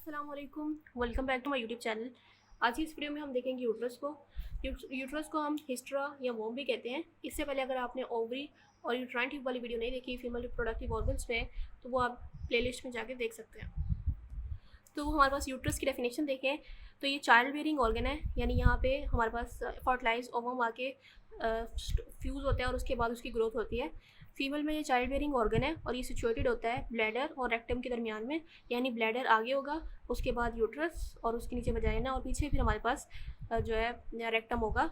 अस्सलाम वालेकुम, welcome back to my YouTube channel. आज की इस वीडियो में हम देखेंगे यूट्रस को हम हिस्ट्रा या वोम भी कहते हैं। इससे पहले अगर आपने ओवरी और यूट्राइन ट्यूब वाली वीडियो नहीं देखी फीमेल रिप्रोडक्टिव ऑर्गन्स में, तो वो आप प्लेलिस्ट में जाके देख सकते हैं। तो हमारे पास यूट्रस की डेफिनेशन देखें तो ये चाइल्ड बेयरिंग ऑर्गन है, यानी यहाँ पे हमारे पास फर्टिलाइज ओवम आके फ्यूज़ होता है और उसके बाद उसकी ग्रोथ होती है। फीमेल में ये चाइल्ड बेयरिंग ऑर्गन है और ये सिचुएटेड होता है ब्लैडर और रेक्टम के दरमियान में, यानी ब्लैडर आगे होगा, उसके बाद यूट्रस और उसके नीचे वजाइना और पीछे फिर हमारे पास जो है रेक्टम होगा।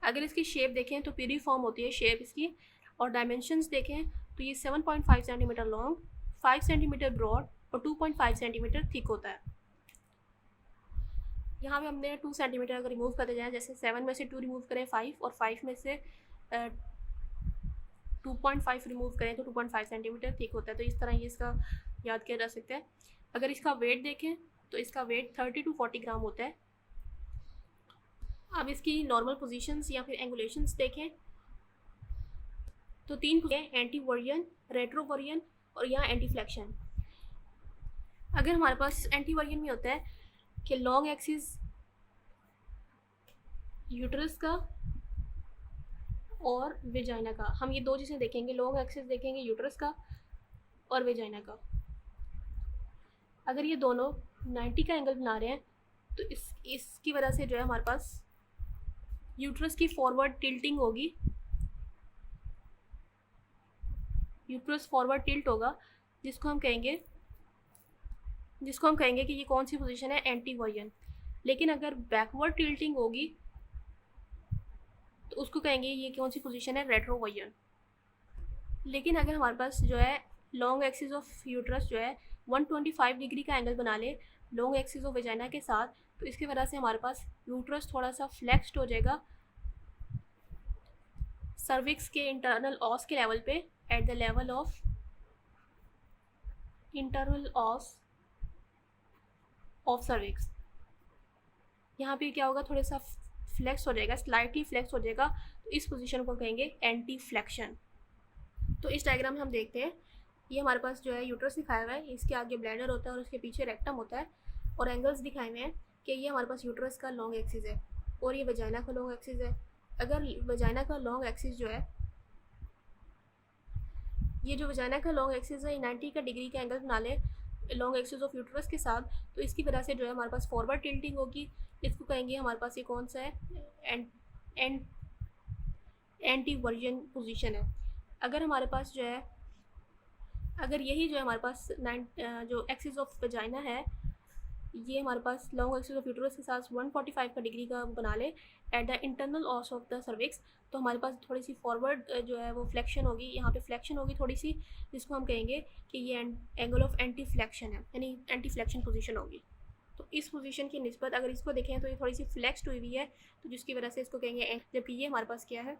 अगर इसकी शेप देखें तो पीरी फॉर्म होती है शेप इसकी, और डायमेंशंस देखें तो ये 7.5 सेंटीमीटर लॉन्ग, 5 सेंटीमीटर ब्रॉड और 2.5 सेंटीमीटर थिक होता है। यहाँ पे हमने 2 सेंटीमीटर अगर रिमूव करते जाएँ, जैसे 7 में से 2 रिमूव करें 5 और 5 में से 2.5 रिमूव करें तो 2.5 सेंटीमीटर थिक होता है। तो इस तरह ये इसका याद किया जा सकता है। अगर इसका वेट देखें तो इसका वेट 30 to 40 ग्राम होता है। अब इसकी नॉर्मल पोजीशंस या फिर एंगुलेशंस देखें तो 3 एंटी वर्जन, रेट्रोवर्जन और यहाँ एंटी फ्लेक्शन। अगर हमारे पास एंटी वर्जन में होता है कि लॉन्ग एक्सिस यूट्रस का और वेजाइना का, हम ये दो चीज़ें देखेंगे, लॉन्ग एक्सिस देखेंगे यूट्रस का और वेजाइना का। अगर ये दोनों 90 का एंगल बना रहे हैं तो इसकी वजह से जो है हमारे पास यूट्रस की फॉरवर्ड टिल्टिंग होगी, यूट्रस फॉरवर्ड टिल्ट होगा, जिसको हम कहेंगे कि ये कौन सी पोजीशन है, एंटी वर्जन। लेकिन अगर बैकवर्ड टिल्टिंग होगी तो उसको कहेंगे ये कौन सी पोजीशन है, रेट्रोवर्जन। लेकिन अगर हमारे पास जो है लॉन्ग एक्सिस ऑफ यूट्रस जो है 125 डिग्री का एंगल बना ले लॉन्ग एक्सिस ऑफ वेजाइना के साथ, तो इसकी वजह से हमारे पास यूट्रस थोड़ा सा फ्लेक्स्ड हो जाएगा सर्विक्स के इंटरनल ऑस के लेवल पे, at the level of internal ऑस of cervix. यहाँ पे क्या होगा, थोड़ा सा फ्लेक्स हो जाएगा, स्लाइटली फ्लेक्स हो जाएगा, तो इस पोजीशन को कहेंगे एंटी फ्लेक्शन। तो इस डायग्राम में हम देखते हैं, ये हमारे पास जो है यूट्रस दिखाया हुआ है, इसके आगे ब्लैडर होता है और उसके पीछे रेक्टम होता है, और एंगल्स दिखाए हुए हैं कि ये हमारे पास यूट्रस का लॉन्ग एक्सिस है और ये वजाइना का लॉन्ग एक्सिस है। अगर वजाइना का लॉन्ग एक्सिस जो है, ये जो वजाइना का लॉन्ग एक्सिस है 90 का डिग्री का एंगल बना ले लॉन्ग एक्सिस ऑफ यूट्रस के साथ, तो इसकी वजह से जो है हमारे पास फॉरवर्ड टिल्टिंग होगी। इसको कहेंगे हमारे पास ये कौन सा है, एंटी वर्जन पोजीशन है। अगर हमारे पास जो है, अगर यही जो है हमारे पास जो एक्सिस ऑफ वजाइना है, ये हमारे पास लॉन्ग एक्सिस ऑफ यूट्रस के साथ 145 का डिग्री का बना ले at the internal ऑस of the cervix, तो हमारे पास थोड़ी सी फॉरवर्ड जो है वो फ्लेक्शन होगी, यहाँ पे फ्लेक्शन होगी थोड़ी सी, जिसको हम कहेंगे कि ये एंगल ऑफ एंटी फ्लेक्शन है, यानी एंटी फ्लेक्शन पोजीशन होगी। तो इस पोजीशन की निस्बत अगर इसको देखें तो ये थोड़ी सी फ्लेक्स्ड हुई हुई है, तो जिसकी वजह से इसको कहेंगे, जबकि ये हमारे पास क्या है,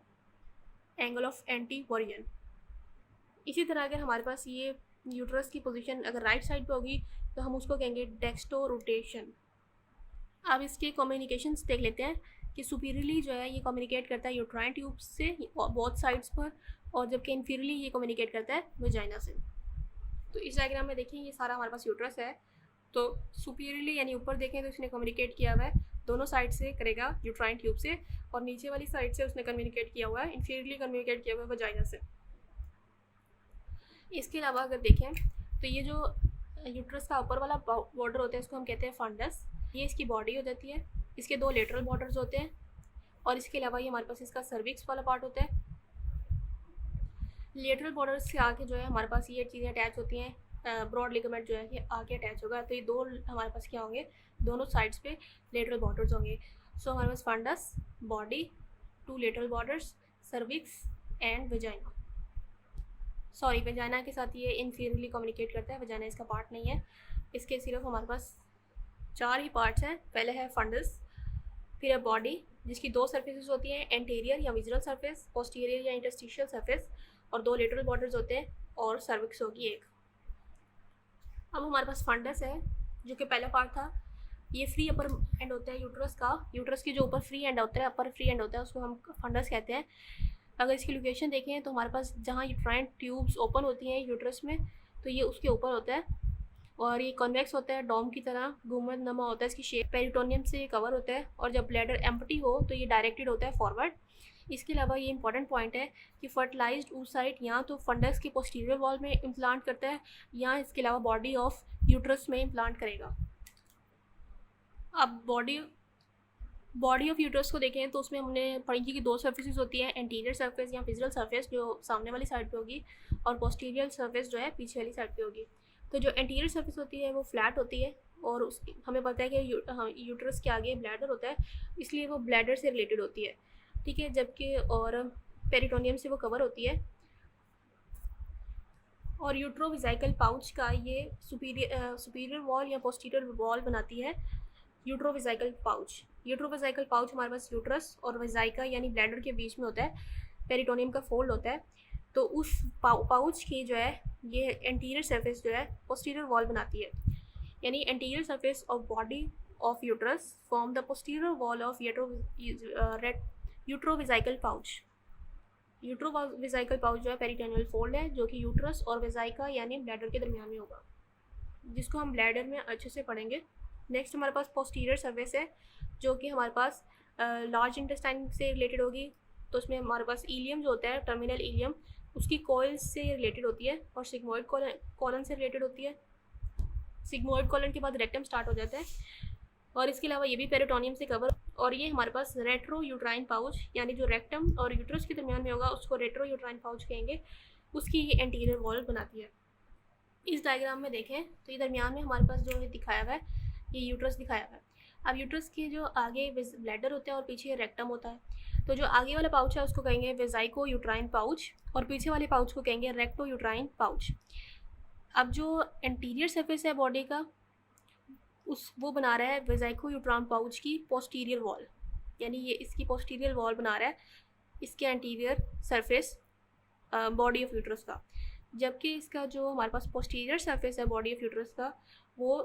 एंगल ऑफ एंटी वर्जन। इसी तरह अगर हमारे पास ये यूट्रस की पोजीशन अगर राइट साइड पे होगी तो हम उसको कहेंगे डेक्स्टो रोटेशन। अब इसके कम्युनिकेशंस देख लेते हैं कि सुपीरियरली जो है ये कम्युनिकेट करता है यूट्राइन ट्यूब से बोथ साइड्स पर, और जबकि इन्फीरियरली ये कम्युनिकेट करता है वेजाइना से। तो इस डायग्राम में देखिए ये सारा हमारे पास यूट्रस है, तो सुपीरियरली यानी ऊपर देखें तो इसने कम्युनिकेट किया हुआ है दोनों साइड से करेगा यूट्राइन ट्यूब से, और नीचे वाली साइड से उसने कम्युनिकेट किया हुआ है, इन्फीरियरली कम्युनिकेट किया हुआ है वेजाइना से। इसके अलावा अगर देखें तो ये जो यूट्रस का ऊपर वाला बॉर्डर होता है इसको हम कहते हैं फंडस, ये इसकी बॉडी हो जाती है, इसके दो लेटरल बॉर्डर्स होते हैं, और इसके अलावा ये हमारे पास इसका सर्विक्स वाला पार्ट होता है। लेटरल बॉर्डर्स से आके जो है हमारे पास ये चीज़ें अटैच होती हैं, ब्रॉड लिगामेंट जो है ये आके अटैच होगा, तो ये दो हमारे पास क्या होंगे, दोनों साइड्स पे लेटरल बॉर्डर्स होंगे। सो हमारे पास fundus, body, 2 lateral borders, cervix and vagina. Sorry, vagina के साथ ये इन्फीरियरली कम्युनिकेट करता है, वेजाइना इसका पार्ट नहीं है। इसके सिर्फ हमारे पास 4 ही पार्ट्स हैं, पहले है फंडस, फिर है बॉडी जिसकी 2 सर्फेसेस होती हैं, एंटीरियर या विजुअल सर्फेस, पोस्टीरियर या इंटरस्टिशियल सर्फेस, और 2 लेटरल बॉर्डर्स होते हैं, और सर्विक्स होगी एक। अब हमारे पास फंडस है जो कि पहला पार्ट था, ये फ्री अपर एंड होता है यूट्रस का, यूट्रस की जो ऊपर फ्री एंड होता है, अपर फ्री एंड होता है, उसको हम फंडस कहते हैं। अगर इसकी लोकेशन देखें तो हमारे पास जहाँ यूट्राइन ट्यूब्स ओपन होती हैं यूट्रस में, तो ये उसके ऊपर होता है, और ये कॉन्वेक्स होता है, डोम की तरह गुंबद नमा होता है इसकी शेप, पेरिटोनियम से कवर होता है। और जब ब्लैडर एम्प्टी हो तो ये डायरेक्टेड होता है फॉरवर्ड। इसके अलावा ये इंपॉर्टेंट पॉइंट है कि फर्टिलाइज्ड oocyte या तो फंडस के पोस्टीरियर वॉल में इम्प्लांट करता है या इसके अलावा बॉडी ऑफ यूट्रस में इम्प्लांट करेगा। अब बॉडी ऑफ यूट्रस को देखें तो उसमें हमने पढ़ी थी कि दो सर्फेसिस होती है, एंटीरियर सर्फेस या विजुअल सर्फेस जो सामने वाली साइड पे होगी, और पोस्टीरियर सर्फेस जो है पीछे वाली साइड पे होगी। तो जो एंटीरियर सर्फेस होती है वो फ्लैट होती है, और उस हमें पता है कि यूट्रस के आगे ब्लैडर होता है, इसलिए वो ब्लैडर से रिलेटेड होती है, ठीक है। जबकि और पेरिटोनियम से वो कवर होती है। और यूट्रोविजाइकल पाउच का ये सुपीरियर वॉल या पोस्टीरियर वॉल बनाती है यूट्रोविजाइकल पाउच हमारे पास यूट्रस और विजाइका यानी ब्लैडर के बीच में होता है, पेरिटोनियम का फोल्ड होता है। तो उस पाउच की जो है ये एंटीरियर सरफेस जो है पोस्टीरियर वॉल बनाती है, यानी anterior surface of body of uterus form the posterior wall of uterovesical pouch. Uterovesical pouch जो है पेरिटोनियल फोल्ड है जो कि यूट्रस और विजाइका यानी ब्लैडर के दरमियान में होगा, जिसको हम ब्लैडर में अच्छे से पढ़ेंगे। नेक्स्ट हमारे पास पोस्टीरियर सर्फेस है जो कि हमारे पास लार्ज इंटेस्टाइन से रिलेटेड होगी। तो उसमें हमारे पास इलियम जो होता है, टर्मिनल इलियम, उसकी कॉइल से रिलेटेड होती है और सिग्मोइड कॉलन से रिलेटेड होती है। सिग्मोइड कॉलन के बाद रेक्टम स्टार्ट हो जाता है, और इसके अलावा ये भी पेरिटोनियम से कवर। और ये हमारे पास रेट्रो यूट्राइन पाउच, यानी जो रेक्टम और यूट्रस के दरमियान में होगा उसको रेट्रो यूट्राइन पाउच कहेंगे, उसकी ये एंटीरियर वॉल बनाती है। इस डायग्राम में देखें तो ये दरमियान में हमारे पास जो है दिखाया हुआ है, ये यूट्रस दिखाया हुआ है। अब यूट्रस के जो आगे ब्लैडर होता है और पीछे रेक्टम होता है, तो जो आगे वाला पाउच है उसको कहेंगे वेजाइको यूट्राइन पाउच और पीछे वाले पाउच को कहेंगे रेक्टो यूट्राइन पाउच। अब जो एंटीरियर सरफेस है बॉडी का वो बना रहा है वेजाइको यूट्राइन पाउच की पोस्टीरियर वॉल, यानी ये इसकी पोस्टीरियर वॉल बना रहा है इसके anterior surface body of uterus का। जबकि इसका जो हमारे पास पोस्टीरियर सरफेस है बॉडी ऑफ यूट्रस का वो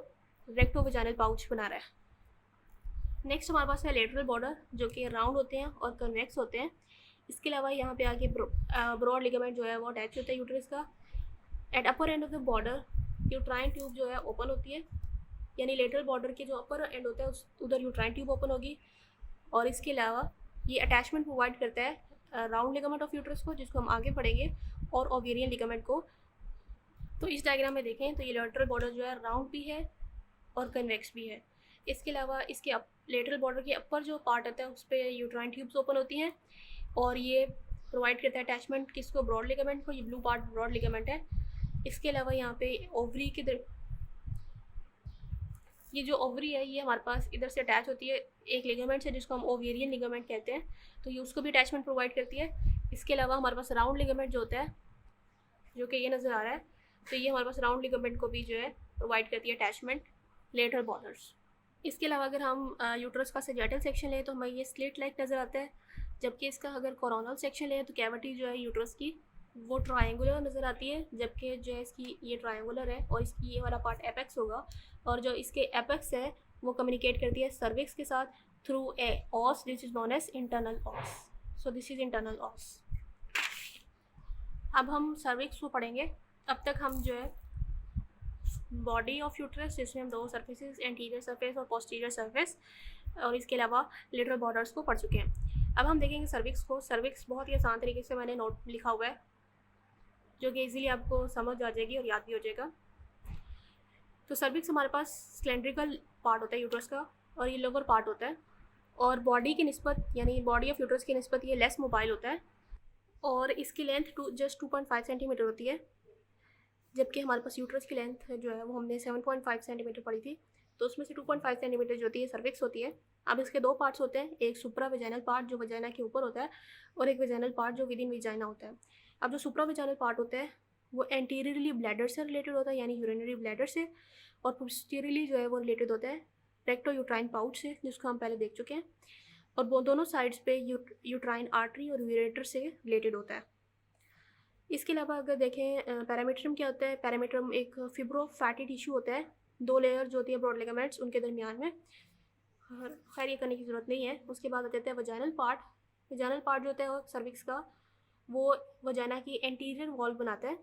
रेक्टोवेजाइनल पाउच बना रहा है। नेक्स्ट हमारे पास है लेटरल बॉर्डर जो कि राउंड होते हैं और कन्वेक्स होते हैं। इसके अलावा यहाँ पे आगे ब्रॉड लिगामेंट जो है वो अटैच होता है यूट्रस का। At upper end of the border uterine tube जो है ओपन होती है, यानी लेटरल बॉर्डर के जो अपर एंड होता है उधर यूट्राइन ट्यूब ओपन होगी। और इसके अलावा ये अटैचमेंट प्रोवाइड करता है राउंड लिगामेंट ऑफ यूट्रस को, जिसको हम आगे पढ़ेंगे, और ओवेरियन लिगामेंट को। तो इस डायग्राम में देखें तो ये लेटरल बॉर्डर जो है राउंड भी है और कन्वेक्स भी है। इसके अलावा इसके लेटरल बॉर्डर के अपर जो पार्ट होता है उस पर यूट्राइन ट्यूब्स ओपन होती हैं, और ये प्रोवाइड करता है अटैचमेंट किसको, ब्रॉड लिगामेंट को। ये ब्लू पार्ट ब्रॉड लिगामेंट है। इसके अलावा यहाँ पे ओवरी के ये जो ओवरी है ये हमारे पास इधर से अटैच होती है एक लिगामेंट से जिसको हम ओवेरियन लिगामेंट कहते हैं, तो ये उसको भी अटैचमेंट प्रोवाइड करती है। इसके अलावा हमारे पास राउंड लिगामेंट जो होता है जो कि ये नज़र आ रहा है, तो ये हमारे पास राउंड लिगामेंट को भी जो है प्रोवाइड करती है अटैचमेंट लेटरल बॉर्डर्स। इसके अलावा अगर हम यूट्रस का सेजेटल सेक्शन लें तो हमें ये स्लिट लाइक नज़र आता है, जबकि इसका अगर कोरोनल सेक्शन लें तो कैविटी जो है यूट्रस की वो ट्रायंगुलर नज़र आती है, जबकि जो है इसकी ये ट्रायंगुलर है और इसकी ये वाला पार्ट एपेक्स होगा, और जो इसके एपेक्स है वो कम्युनिकेट करती है सर्विक्स के साथ through a os, this is known as internal os. So this is internal os. अब हम सर्विक्स को पढ़ेंगे। अब तक हम जो है बॉडी ऑफ यूट्रस जिसमें हम दो सर्फेसिस, एंटीरियर सरफेस और पोस्टीरियर सरफेस, और इसके अलावा लेटरल बॉर्डर्स को पढ़ चुके हैं। अब हम देखेंगे सर्विक्स को। सर्विक्स बहुत ही आसान तरीके से मैंने नोट लिखा हुआ है जो कि इजीली आपको समझ आ जाएगी और याद भी हो जाएगा। तो सर्विक्स हमारे पास सिलेंड्रिकल पार्ट होता है यूट्रस का, और ये लोअर पार्ट होता है, और बॉडी की निस्बत यानी बॉडी ऑफ यूट्रस की निस्बत ये लेस मोबाइल होता है, और इसकी लेंथ जस्ट 2.5 सेंटीमीटर होती है, जबकि हमारे पास यूट्रस की लेंथ जो है वो हमने 7.5 सेंटीमीटर पढ़ी थी। तो उसमें से 2.5 सेंटीमीटर जो होती है सर्विक्स होती है। अब इसके दो पार्ट्स होते हैं, एक सुप्रा वेजाइनल पार्ट जो वजाइना के ऊपर होता है, और एक वेजाइनल पार्ट जो विद इन वेजाइना होता है। अब जो सुप्रा वेजाइनल पार्ट होता है वो एंटीरियरली ब्लैडर से रिलेटेड होता है, यानी यूरिनरी ब्लैडर से, और पोस्टीरियरली जो है वो रिलेटेड होता है रेक्टो यूट्राइन पाउच से, जिसको हम पहले देख चुके हैं, और वो दोनों साइड्स पे यूट्राइन आर्टरी और यूरेटर से रिलेटेड होता है। इसके अलावा अगर देखें पैरामीट्रम क्या होता है, पैरामीट्रम एक फिब्रो फैटी टिश्यू होता है, दो लेयर जो होती है ब्रॉड लिगामेंट्स उनके दरमियान में। खैर ये करने की ज़रूरत नहीं है। उसके बाद आ जाता है वजाइनल पार्ट। वजाइनल पार्ट जो होता है सर्विक्स का वो वजाइना की एंटीरियर वॉल बनाता है,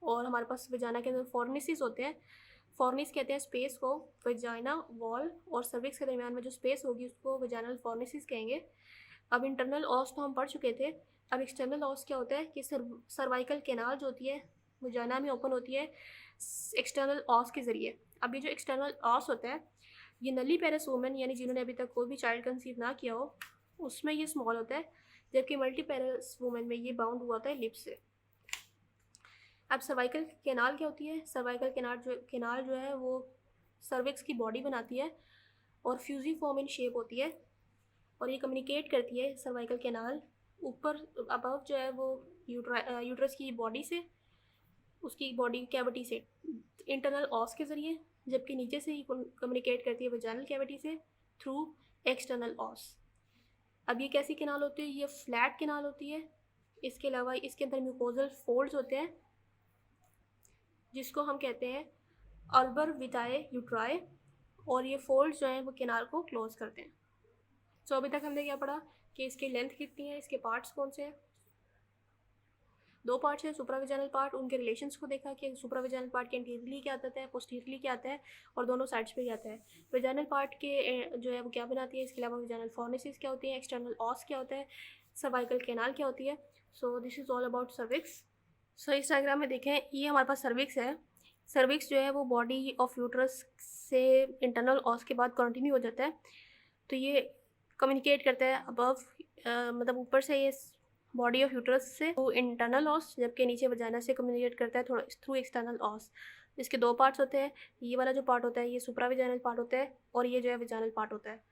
और हमारे पास वजाइना के अंदर फॉर्निसिस होते हैं। फॉर्निस कहते हैं स्पेस को, वजाइना वॉल और सर्विक्स के दरमियान में जो स्पेस होगी उसको वजाइनल फॉर्निसिस कहेंगे। अब इंटरनल ऑस तो हम पढ़ चुके थे। अब एक्सटर्नल ऑस क्या होता है कि सर्वाइकल कैनाल जो होती है वजाइना में ओपन होती है एक्सटर्नल ऑस के ज़रिए। अब ये जो एक्सटर्नल ऑस होता है ये नली पेरस वुमेन यानी जिन्होंने अभी तक कोई भी चाइल्ड कंसीव ना किया हो उसमें ये स्मॉल होता है, जबकि मल्टी पेरस वुमेन में ये बाउंड हुआ होता है लिप्स से। अब सर्वाइकल कैनाल क्या होती है? सर्वाइकल कैनाल जो है वो सर्विक्स की बॉडी बनाती है और फ्यूजिफॉर्म इन शेप होती है और ये कम्युनिकेट करती है सर्वाइकल कैनाल ऊपर अबव जो है वो यूट्रस की बॉडी से, उसकी बॉडी कैविटी से इंटरनल ऑस के ज़रिए, जबकि नीचे से ही कम्युनिकेट करती है वजाइनल कैविटी से थ्रू एक्सटर्नल ऑस। अब ये कैसी कैनाल होती है? ये फ्लैट कैनाल होती है। इसके अलावा इसके अंदर म्यूकोजल फोल्ड्स होते हैं जिसको हम कहते हैं अल्बर विटाए यूट्राए, और ये फोल्ड्स जो हैं वो कैनाल को क्लोज करते हैं। सो अभी तक हमने क्या पढ़ा कि इसकी लेंथ कितनी है, इसके पार्ट्स कौन से हैं। 2 पार्ट्स हैं, सुप्राविजाइनल पार्ट, उनके रिलेशंस को देखा कि सुप्राविजाइनल पार्ट के एंटीरियरली क्या आता है, पोस्टीरियरली क्या आता है और दोनों साइड्स पे क्या आता है। विजाइनल पार्ट के जो है वो क्या बनाती है, इसके अलावा विजाइनल फॉर्निसिस क्या होती है, एक्सटर्नल ऑस क्या होता है, सर्वाइकल कैनाल क्या होती है। So this is all about cervix. So इस डायग्राम में देखें, ये हमारे पास सर्विक्स है। सर्विक्स जो है वो बॉडी ऑफ यूट्रस से इंटरनल ऑस के बाद कंटिन्यू हो जाता है, तो ये कम्युनिकेट करता है अबव, मतलब ऊपर से ये बॉडी ऑफ यूट्रस से थ्रू इंटरनल ऑस, जबकि नीचे वजाइना से कम्युनिकेट करता है थोड़ा थ्रू एक्सटर्नल ऑस। इसके 2 पार्ट्स होते हैं, ये वाला जो पार्ट होता है ये सुप्राविजाइनल पार्ट होता है और ये जो है विजाइनल पार्ट होता है।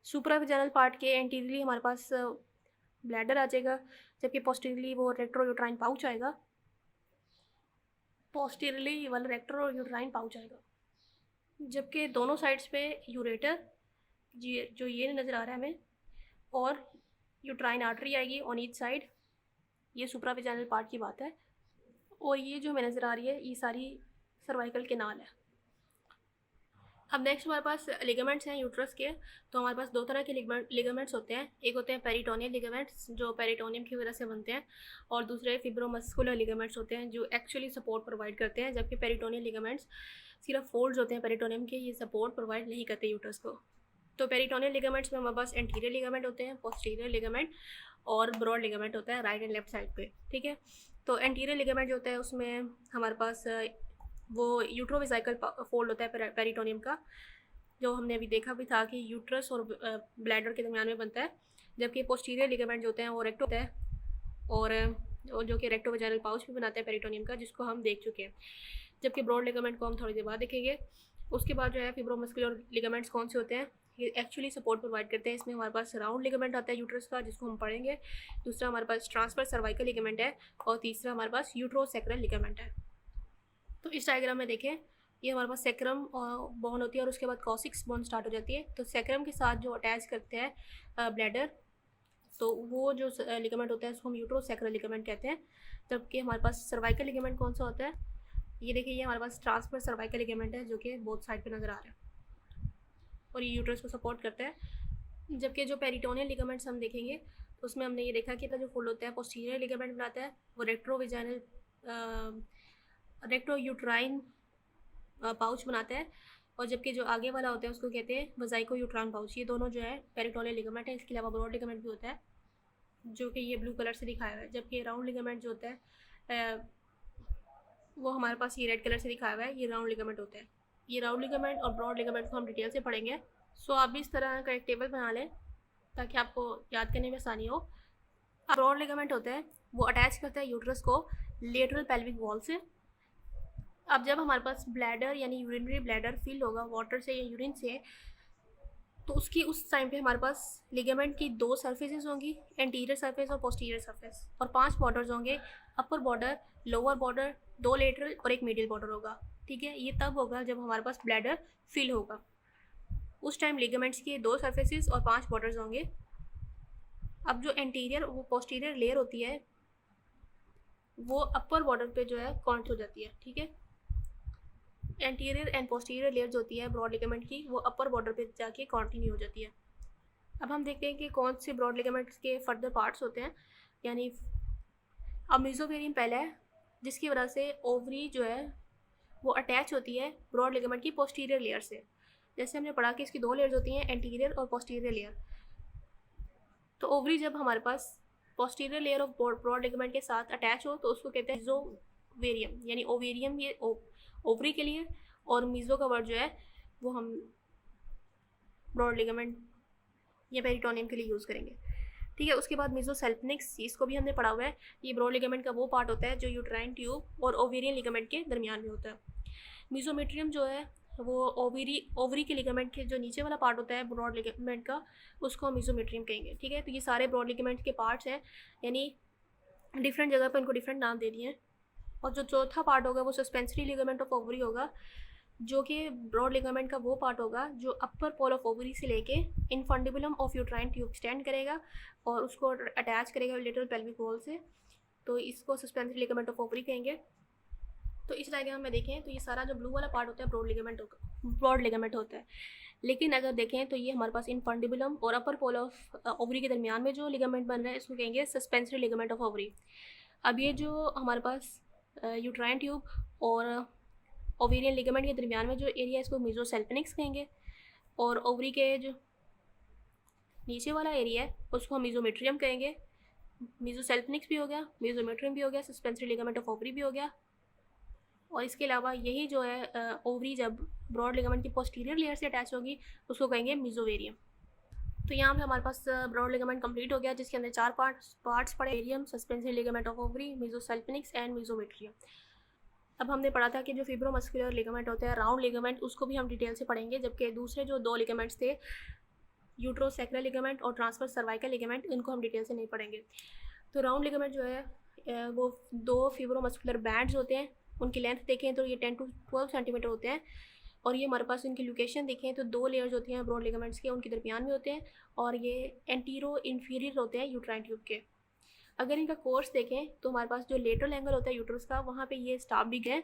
सुप्राविजाइनल पार्ट के एंटीरियरली हमारे पास ब्लैडर आ जाएगा, जबकि पोस्टीरियरली वो रेट्रोयूट्राइन पाउच आएगा। पोस्टीरियरली वाला रेट्रोयूट्राइन पाउच आएगा, जबकि दोनों साइड्स पे यूरेटर जो ये नज़र आ रहा है हमें, और यूट्राइन आर्टरी आएगी ऑन ईच साइड। ये सुप्राविजाइनल पार्ट की बात है। और ये जो हमें नज़र आ रही है ये सारी सर्वाइकल कैनाल है। अब नेक्स्ट हमारे पास लिगामेंट्स हैं यूट्रस के। तो हमारे पास 2 तरह के लिगामेंट्स होते हैं। एक होते हैं पेरिटोनियल लिगामेंट्स जो पेरिटोनियम की वजह से बनते हैं, और दूसरे फिब्रोमस्कुलर लिगामेंट्स होते हैं जो एक्चुअली सपोर्ट प्रोवाइड करते हैं, जबकि पेरिटोनियल लिगामेंट्स सिर्फ फोल्ड्स होते हैं पेरिटोनियम के, ये सपोर्ट प्रोवाइड नहीं करते यूट्रस को। तो पेरिटोनियल लिगामेंट्स में हमारे पास एंटीरियर लिगामेंट होते हैं, पोस्टीरियर लिगामेंट और ब्रॉड लिगामेंट होता है राइट एंड लेफ्ट साइड पे, ठीक है। तो एंटीरियर लिगामेंट जो होता है उसमें हमारे पास वो यूट्रोवेसाइकल फोल्ड होता है पेरिटोनियम का, जो हमने अभी देखा भी था कि यूट्रस और ब्लैडर के दरमियान में बनता है, जबकि पोस्टीरियर लिगामेंट जो होते हैं वो रेक्टो होता है, और जो कि रेक्टोवेजाइनल पाउच भी बनाता है पेरिटोनियम का, जिसको हम देख चुके हैं। जबकि ब्रॉड लिगामेंट को हम थोड़ी देर बाद देखेंगे। उसके बाद जो है फिब्रोमस्कुलर लिगामेंट्स कौन से होते हैं, ये एक्चुअली सपोर्ट प्रोवाइड करते हैं। इसमें हमारे पास राउंड लिगामेंट आता है यूट्रस का, जिसको हम पढ़ेंगे। दूसरा हमारे पास ट्रांसफर सर्वाइकल लिगामेंट है, और तीसरा हमारे पास यूट्रोसैक्रल लिगामेंट है। तो इस डायग्राम में देखें, ये हमारे पास सैक्रम बोन होती है और उसके बाद कॉसिक्स बोन स्टार्ट हो जाती है। तो सैक्रम के साथ जो अटैच करते हैं ब्लैडर, तो वो जो लिगामेंट होता है उसको हम यूट्रोसैक्रल लिगामेंट कहते हैं। जबकि हमारे पास सर्वाइकल लिगामेंट कौन सा होता है, ये देखिए, ये हमारे पास ट्रांसफर सर्वाइकल लिगामेंट है जो कि बोथ साइड पे नज़र आ रहा है, और ये यूट्रस को सपोर्ट करता है। जबकि जो पेरिटोनियल लिगामेंट्स हम देखेंगे तो उसमें हमने ये देखा कि जो फोल्ड होता है पोस्टीरियर लिगामेंट बनाता है, वो रेक्टोयूट्राइन पाउच बनाता है, और जबकि जो आगे वाला होता है उसको कहते हैं वजाइको यूट्राइन पाउच। ये दोनों जो है पेरिटोनियल लिगामेंट है। इसके अलावा ब्रॉड लिगामेंट भी होता है जो कि ये ब्लू कलर से दिखाया हुआ है, जबकि राउंड लिगामेंट जो होता है वो हमारे पास ये रेड कलर से दिखाया हुआ है, ये राउंड लिगामेंट होता है। ये राउंड लिगामेंट और ब्रॉड लिगामेंट को हम डिटेल से पढ़ेंगे। सो आप भी इस तरह का एक टेबल बना लें ताकि आपको याद करने में आसानी हो। ब्रॉड लिगामेंट होता है वो अटैच करता है यूट्रस को लेटरल पेल्विक वॉल से। अब जब हमारे पास ब्लैडर यानी यूरिनरी ब्लैडर फिल होगा वाटर से या यूरिन से, तो उसकी उस टाइम पे हमारे पास लिगामेंट की 2 सर्फेसेस होंगी, एंटीरियर सरफेस और पोस्टीरियर सरफेस, और 5 बॉर्डर्स होंगे, upper border, lower border, 2 lateral और 1 मीडियल बॉर्डर होगा, ठीक है। ये तब होगा जब हमारे पास ब्लैडर फिल होगा। उस टाइम लिगामेंट्स के 2 सर्फेसेस और 5 बॉर्डर्स होंगे। अब जो एंटीरियर वो पोस्टीरियर लेयर होती है वो अपर बॉर्डर पे जो है कॉन्ट हो जाती है, ठीक है। एंटीरियर एंड पोस्टीरियर लेयर जो होती है ब्रॉड लिगामेंट की, वो अपर बॉर्डर पे जाके कंटिन्यू हो जाती है। अब हम देखते हैं कि कौन से ब्रॉड लिगामेंट्स के फर्दर पार्ट्स होते हैं। यानी अब मीजोवेरियम पहला है, जिसकी वजह से ओवरी जो है वो अटैच होती है ब्रॉड लिगामेंट की पोस्टीरियर लेयर से। जैसे हमने पढ़ा कि इसकी 2 लेयर्स होती हैं, एंटीरियर और पोस्टीरियर लेयर। तो ओवरी जब हमारे पास posterior layer of broad ligament के साथ अटैच हो तो उसको कहते हैं मीजोवेरियम, यानी ओवेरियम ये ओवरी के लिए, और मीजो का वर्ड जो है वो हम ब्रॉड लिगामेंट या पेरिटोनियम के लिए यूज़ करेंगे। ठीक है, उसके बाद मीजोसेल्पनिक्स, इसको भी हमने पढ़ा हुआ है। ये ब्रॉड लिगामेंट का वो पार्ट होता है जो यूट्राइन ट्यूब और ओवेरियन लिगामेंट के दरमियान में होता है। मीजोमेट्रियम जो है वो ओवरी के लिगामेंट के जो नीचे वाला पार्ट होता है ब्रॉड लिगामेंट का, उसको हम मीजोमेट्रियम कहेंगे। ठीक है, तो ये सारे ब्रॉड लिगामेंट के पार्ट्स हैं, यानी डिफरेंट जगह पर इनको डिफरेंट नाम दे दिए हैं। और जो चौथा पार्ट होगा वो सस्पेंसरी लिगामेंट ऑफ ओवरी होगा, जो कि ब्रॉड लिगामेंट का वो पार्ट होगा जो अपर पोल ऑफ ओवरी से लेके infundibulum of uterine tube extend करेगा और उसको अटैच करेगा लिटिल पेल्विक वॉल से। तो इसको सस्पेंसरी लिगामेंट ऑफ ओवरी कहेंगे। तो इस डायग्राम में देखें तो ये सारा जो ब्लू वाला पार्ट होता है ब्रॉड लिगामेंट होता है। लेकिन अगर देखें तो ये हमारे पास इनफंडिबुलम और अपर पोल ऑफ ओवरी के दरमियान में जो लिगामेंट बन रहा है इसको कहेंगे सस्पेंसरी लिगामेंट ऑफ ओवरी। अब ये जो हमारे पास यूट्राइन ट्यूब और ओवेरियन लिगामेंट के दरमियान में जो एरिया है इसको मीजोसेल्पनिक्स कहेंगे, और ओवरी के जो नीचे वाला एरिया है उसको हम मीजोमेट्रियम कहेंगे। मीजोसेल्पनिक्स भी हो गया, मीजोमेट्रियम भी हो गया, सस्पेंसरी लिगामेंट ऑफ ओवरी भी हो गया। और इसके अलावा यही जो है ओवरी जब ब्रॉड लिगामेंट की पोस्टीरियर लेयर से अटैच होगी उसको कहेंगे मीजोवेरियम। तो यहाँ पे हमारे पास ब्रॉड लिगामेंट कंप्लीट हो गया, जिसके अंदर 4 पार्ट्स पड़े, एरियम, suspensory ligament of ovary, mesosalpinx and mesometrium. अब हमने पढ़ा था कि जो फिब्रोमस्कुलर लिगामेंट होता है, राउंड लिगामेंट, उसको भी हम डिटेल से पढ़ेंगे, जबकि दूसरे जो 2 लिगामेंट्स थे, यूट्रोसेक्रल लिगामेंट और ट्रांसफर सर्वाइकल लिगामेंट, इनको हम डिटेल से नहीं पढ़ेंगे। तो राउंड लिगामेंट जो है वो 2 फिब्रोमस्कुलर बैंड्स होते हैं, उनकी लेंथ देखें तो ये 10 to 12 सेंटीमीटर होते हैं, और ये हमारे पास उनकी लोकेशन देखें तो 2 लेयर्स होती हैं ब्रॉड लिगामेंट्स के, उनके दरमियान में होते हैं, और ये एंटीरो इन्फीरियर होते हैं यूट्राइन ट्यूब के। अगर इनका कोर्स देखें तो हमारे पास जो लेटरल एंगल होता है यूट्रस का, वहाँ पे ये स्टॉप भी गए।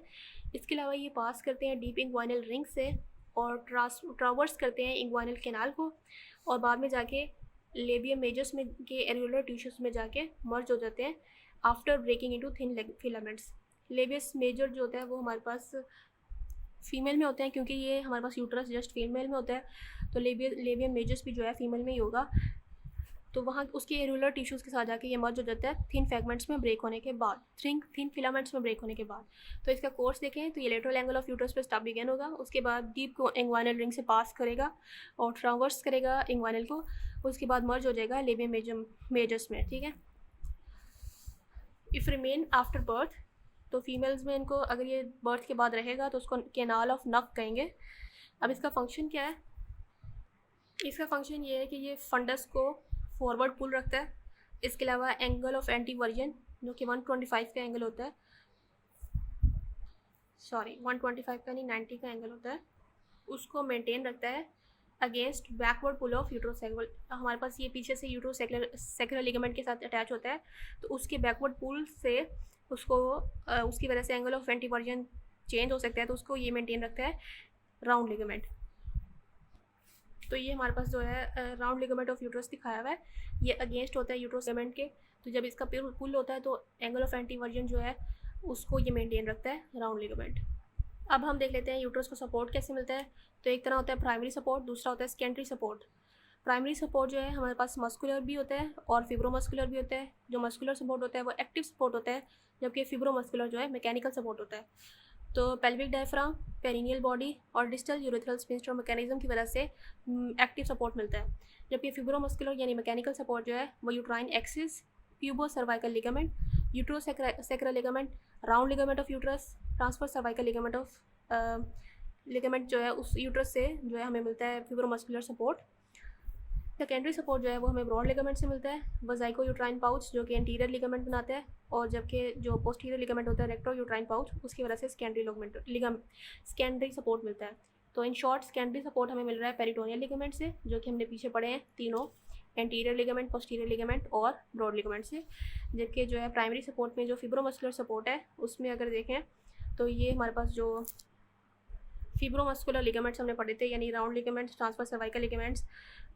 इसके अलावा ये पास करते हैं डीप इंग्वाइनल रिंग से और ट्रावर्स करते हैं इंग्वाइनल कैनाल को, और बाद में जाके लेबियम मेजर्स में के एरिकुलर टिश्यूज में जाके मर्ज हो जाते हैं after breaking into thin filaments. Labius major जो होता है वो हमारे पास फीमेल में होते हैं, क्योंकि ये हमारे पास यूट्रस जस्ट फीमेल में होता है, तो लेबियम मेजर्स भी जो है फीमेल में ही होगा। तो वहाँ उसके एरिकुलर टिश्यूज़ के साथ जाके ये मर्ज हो जाता है थिन फ्रैगमेंट्स में ब्रेक होने के बाद, थिन फिलामेंट्स में ब्रेक होने के बाद। तो इसका कोर्स देखें तो ये लेटरल एंगल ऑफ यूट्रस पे स्टॉप बिगेन होगा, उसके बाद डीप को इंग्वाइनल रिंग से पास करेगा और ट्रावर्स करेगा इंग्वाइनल को, उसके बाद मर्ज हो जाएगा लेबियम मेजर्स में। ठीक है, इफ़ रिमेन आफ्टर बर्थ, तो फीमेल्स में इनको अगर ये बर्थ के बाद रहेगा तो उसको कैनाल ऑफ नक कहेंगे। अब इसका फंक्शन क्या है? इसका फंक्शन ये है कि ये फंडस को फॉरवर्ड पुल रखता है। इसके अलावा एंगल ऑफ एंटीवर्जन जो कि 125 का एंगल होता है, 125 का नहीं 90 का एंगल होता है, उसको मेंटेन रखता है अगेंस्ट बैकवर्ड पुल ऑफ यूट्रोसेक्युलर। हमारे पास ये पीछे से यूट्रोसेक्युलर लिगामेंट के साथ अटैच होता है, तो उसके बैकवर्ड पुल से उसको उसकी वजह से एंगल ऑफ एंटीवर्जन चेंज हो सकता है, तो उसको ये मेंटेन रखता है राउंड लिगामेंट। तो ये हमारे पास जो है राउंड लिगामेंट ऑफ यूट्रस दिखाया हुआ है, ये अगेंस्ट होता है यूट्रस लिगामेंट के। तो जब इसका पुल होता है तो एंगल ऑफ एंटीवर्जन जो है उसको ये मेंटेन रखता है राउंड लिगामेंट। अब हम देख लेते हैं यूट्रस को सपोर्ट कैसे मिलता है। तो एक तरह होता है प्राइमरी सपोर्ट, दूसरा होता है सेकेंडरी सपोर्ट। प्राइमरी सपोर्ट जो है हमारे पास मस्कुलर भी होता है और फिब्रोमस्कुलर भी होता है। जो मस्कुलर सपोर्ट होता है वो एक्टिव सपोर्ट होता है, जबकि फिब्रोमस्कुलर जो है मैकेनिकल सपोर्ट होता है। तो पेल्विक डायफ्राम, पेरिनियल बॉडी और डिस्टल यूरेथ्रल स्फिंक्टर मैकेनिज्म की वजह से एक्टिव सपोर्ट मिलता है, जबकि फिब्रोमस्कुलर यानी मैकेनिकल सपोर्ट जो है वो uterine axis, pubocervical ligament, uterosacral ligament, round ligament of uterus, transverse cervical ligament of ligament जो है उस यूट्रस से जो है हमें मिलता है फिब्रोमस्कुलर सपोर्ट। सेकेंडरी सपोर्ट जो है वो हमें ब्रॉड लिगामेंट से मिलता है, वजाइको यूट्राइन पाउच जो कि एंटीरियर लिगामेंट बनाता है, और जबकि जो पोस्टीरियर लिगामेंट होता है रेक्टो यूट्राइन पाउच, उसकी वजह से सेकेंडरी सपोर्ट मिलता है। तो इन शॉर्ट सेकेंडरी सपोर्ट हमें मिल रहा है पेरिटोनियल लिगामेंट से, जो कि हमने पीछे पढ़े हैं तीनों, एंटीरियर लिगामेंट, पोस्टीरियर लिगामेंट और ब्रॉड लिगामेंट से। जबकि जो है प्राइमरी सपोर्ट में जो फिब्रोमस्कुलर सपोर्ट है उसमें अगर देखें तो ये हमारे पास जो फिब्रोमस्कुलर लिगामेंट्स हमने पढ़े थे, यानी round ligaments, transverse cervical ligaments,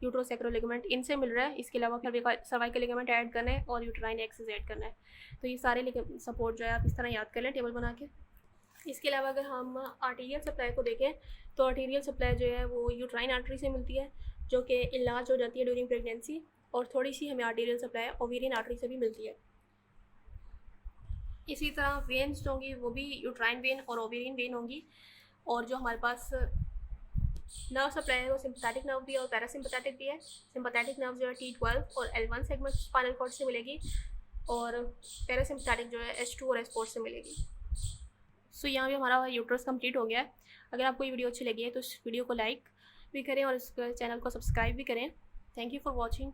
uterosacral ligament, इनसे मिल रहा है। इसके अलावा सर्वाइकल लिगामेंट ऐड करना है और यूट्राइन एक्सिस ऐड करना है। तो ये सारे सपोर्ट जो है आप इस तरह याद कर लें टेबल बना के। इसके अलावा अगर हम आर्टीरियल सप्लाई को देखें तो आर्टीरियल सप्लाई जो है वो यूट्राइन आर्टरी से मिलती है, जो कि इलाज हो जाती है ड्यूरिंग प्रेगनेंसी, और थोड़ी सी हमें आर्टीरियल सप्लाई ओवेरियन आर्टरी से भी मिलती है। इसी तरह वेन्स जो होंगी वो भी यूट्राइन वेन और ओवेरियन वेन होंगी, और जो हमारे पास नर्व सप्लाई है वो सिंपैथेटिक नर्व भी है और पैरासिम्पैथेटिक भी है। सिंपैथेटिक नर्व जो है T12 और L1 सेगमेंट स्पाइनल कॉर्ड से मिलेगी, और पैरासिम्पैथेटिक जो है H2 और H4 से मिलेगी। सो यहाँ भी हमारा यूट्रस कंप्लीट हो गया है। अगर आपको ये वीडियो अच्छी लगी है तो इस वीडियो को लाइक भी करें और इस चैनल को सब्सक्राइब भी करें। Thank you for watching.